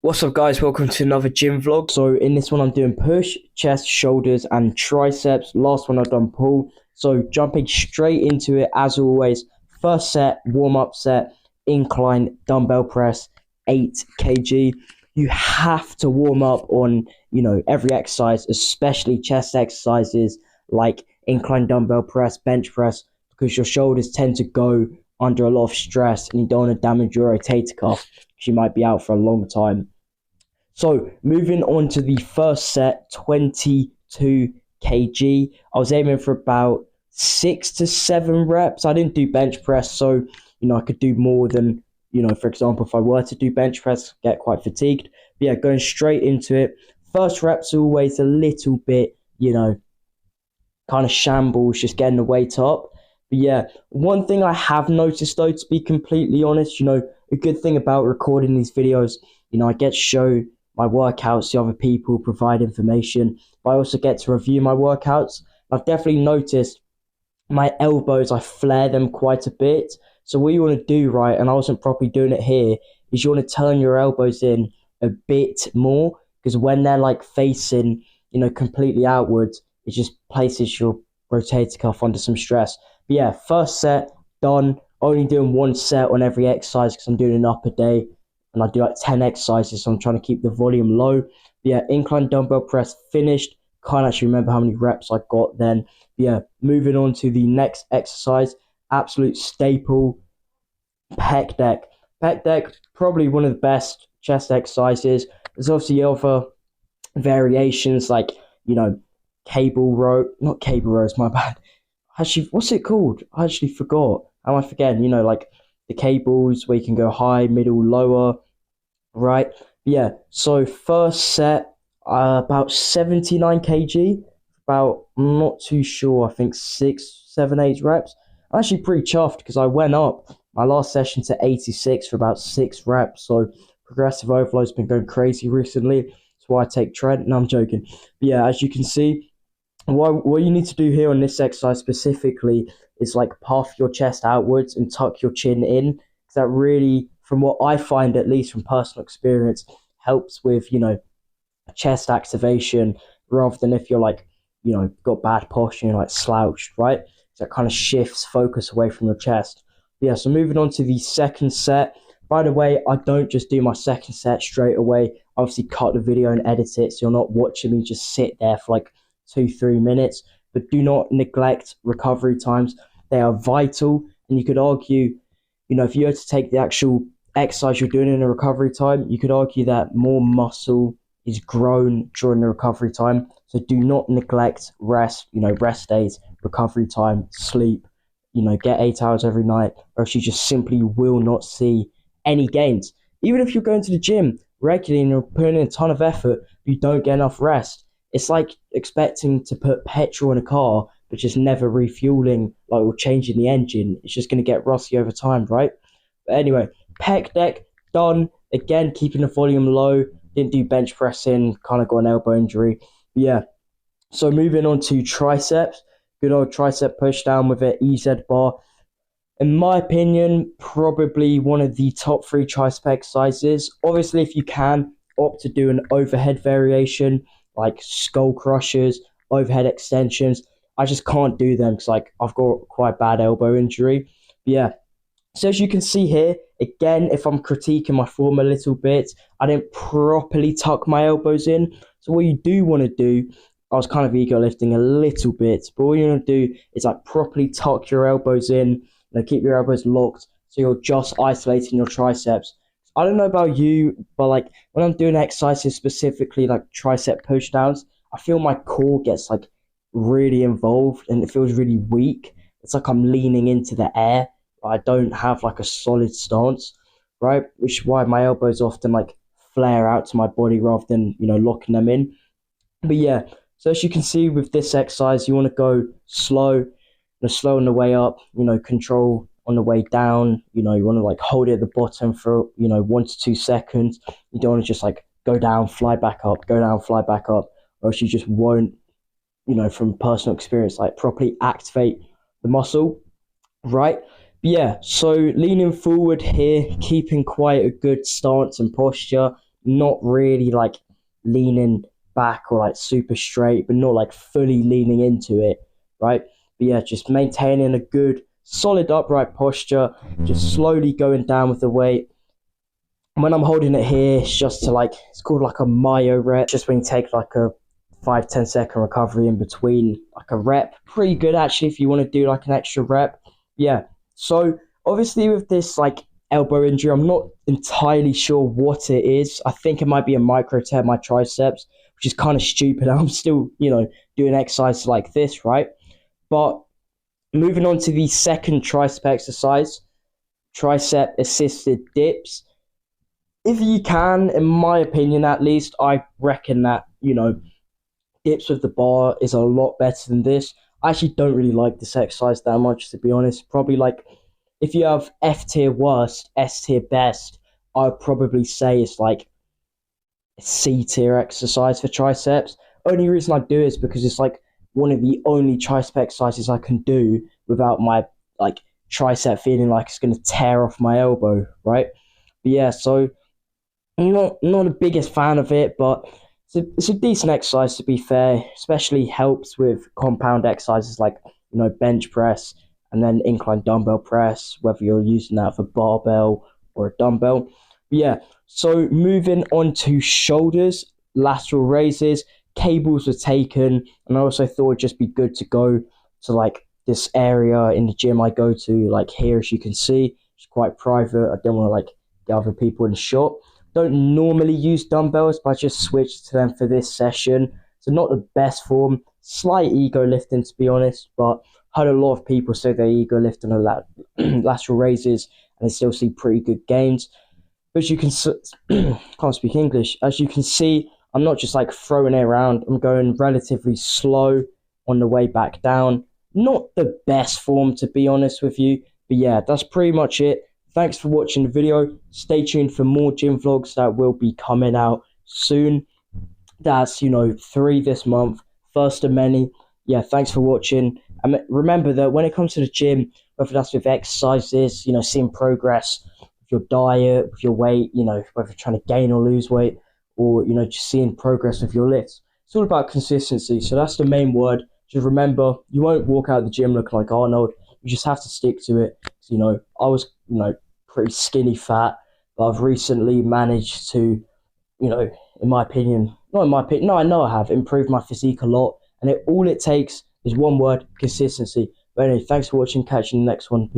What's up guys, welcome to another gym vlog. So in this one I'm doing push, chest, shoulders and triceps. Last one I've done pull. So jumping straight into it as always. First set, warm up set, incline dumbbell press, 8 kg. You have to warm up on, every exercise, especially chest exercises like incline dumbbell press, bench press, because your shoulders tend to go under a lot of stress and you don't want to damage your rotator cuff because you might be out for a long time. So moving on to the first set, 22 kg. I was aiming for about 6 to 7 reps. I didn't do bench press, so I could do more than, for example, if I were to do bench press, get quite fatigued. But yeah, going straight into it. First reps always a little bit, kind of shambles, just getting the weight up. But yeah, one thing I have noticed though, to be completely honest, a good thing about recording these videos, I get to show my workouts to other people, provide information, but I also get to review my workouts. I've definitely noticed my elbows, I flare them quite a bit. So what you want to do, right, and I wasn't properly doing it here, is you want to turn your elbows in a bit more, because when they're like facing, completely outwards, it just places your rotator cuff under some stress. But yeah, first set done. Only doing one set on every exercise because I'm doing an upper day and I do like 10 exercises, so I'm trying to keep the volume low. But yeah, incline dumbbell press finished. Can't actually remember how many reps I got then. But yeah, moving on to the next exercise, absolute staple, pec deck. Pec deck, probably one of the best chest exercises. There's obviously other variations like, cable row, not cable rows, my bad. Actually, what's it called? I actually forgot. How am I forgetting? Like the cables where you can go high, middle, lower, right? Yeah, so first set, about 79 kg, about, I'm not too sure, I think 6, 7, 8 reps. I'm actually pretty chuffed because I went up my last session to 86 for about 6 reps. So progressive overload's been going crazy recently. That's why I take Trent. No, I'm joking. But yeah, as you can see, what you need to do here on this exercise specifically is like puff your chest outwards and tuck your chin in. Because that really, from what I find, at least from personal experience, helps with, chest activation rather than if you're like, got bad posture and like slouched, right? So that kind of shifts focus away from your chest. Yeah, so moving on to the second set. By the way, I don't just do my second set straight away. I obviously cut the video and edit it, so you're not watching me just sit there for like 2-3 minutes. But do not neglect recovery times. They are vital, and you could argue, if you were to take the actual exercise you're doing in a recovery time, you could argue that more muscle is grown during the recovery time. So do not neglect rest, rest days, recovery time, sleep, get 8 hours every night, or else you just simply will not see any gains. Even if you're going to the gym regularly and you're putting in a ton of effort, you don't get enough rest. It's like expecting to put petrol in a car, but just never refueling, like, or changing the engine. It's just going to get rusty over time, right? But anyway, pec deck done. Again, keeping the volume low. Didn't do bench pressing, kind of got an elbow injury. But yeah, so moving on to triceps. Good old tricep push down with an EZ bar. In my opinion, probably one of the top 3 tricep exercises. Obviously, if you can, opt to do an overhead variation, like skull crushers, overhead extensions. I just can't do them because I've got quite bad elbow injury. But yeah, so as you can see here, again, if I'm critiquing my form a little bit, I didn't properly tuck my elbows in. So what you do want to do, I was kind of ego lifting a little bit, but what you want to do is like properly tuck your elbows in, keep your elbows locked so you're just isolating your triceps. I don't know about you, but like when I'm doing exercises specifically like tricep push downs, I feel my core gets like really involved and it feels really weak. It's like I'm leaning into the air. I don't have like a solid stance, right? Which is why my elbows often like flare out to my body rather than, locking them in. But yeah, so as you can see with this exercise, you want to go slow, slow on the way up, control on the way down. You want to like hold it at the bottom for, 1 to 2 seconds. You don't want to just like go down, fly back up, go down, fly back up, or else you just won't, from personal experience, like properly activate the muscle, right? But yeah, so leaning forward here, keeping quite a good stance and posture, not really like leaning back or like super straight, but not like fully leaning into it, right? But yeah, just maintaining a good solid upright posture, just slowly going down with the weight. When I'm holding it here, it's just to like, it's called like a myo rep, just when you take like a 5-10 second recovery in between like a rep. Pretty good actually if you want to do like an extra rep. Yeah, so obviously with this like elbow injury, I'm not entirely sure what it is. I think it might be a micro tear my triceps, which is kind of stupid. I'm still, doing exercises like this, right? But moving on to the second tricep exercise, tricep assisted dips. If you can, in my opinion at least, I reckon that, dips with the bar is a lot better than this. I actually don't really like this exercise that much, to be honest. Probably like if you have F tier worst, S tier best, I'd probably say it's like a C tier exercise for triceps. Only reason I do it is because it's like one of the only tricep exercises I can do without my like tricep feeling like it's gonna tear off my elbow, right? But yeah, so I'm not the biggest fan of it, but it's a decent exercise to be fair. Especially helps with compound exercises like bench press and then incline dumbbell press, whether you're using that for barbell or a dumbbell. But yeah, so moving on to shoulders, lateral raises, cables were taken, and I also thought it'd just be good to go to like this area in the gym I go to, like here as you can see. It's quite private. I don't want to like get other people in the shot. Don't normally use dumbbells, but I just switched to them for this session. So not the best form, slight ego lifting to be honest, but heard a lot of people say they ego lift on the lateral raises and they still see pretty good gains. But as you can can't speak English. As you can see, I'm not just like throwing it around. I'm going relatively slow on the way back down. Not the best form to be honest with you, but yeah, that's pretty much it. Thanks for watching the video. Stay tuned for more gym vlogs that will be coming out soon. That's, 3 this month. First of many. Yeah, thanks for watching. And remember that when it comes to the gym, whether that's with exercises, seeing progress with your diet, with your weight, whether you're trying to gain or lose weight, or, just seeing progress with your lifts. It's all about consistency. So that's the main word. Just remember, you won't walk out of the gym looking like Arnold. You just have to stick to it. I was, pretty skinny fat, but I've recently managed to, in my opinion, not in my opinion, no, I know I have improved my physique a lot. And all it takes is one word, consistency. But anyway, thanks for watching. Catch you in the next one. Peace.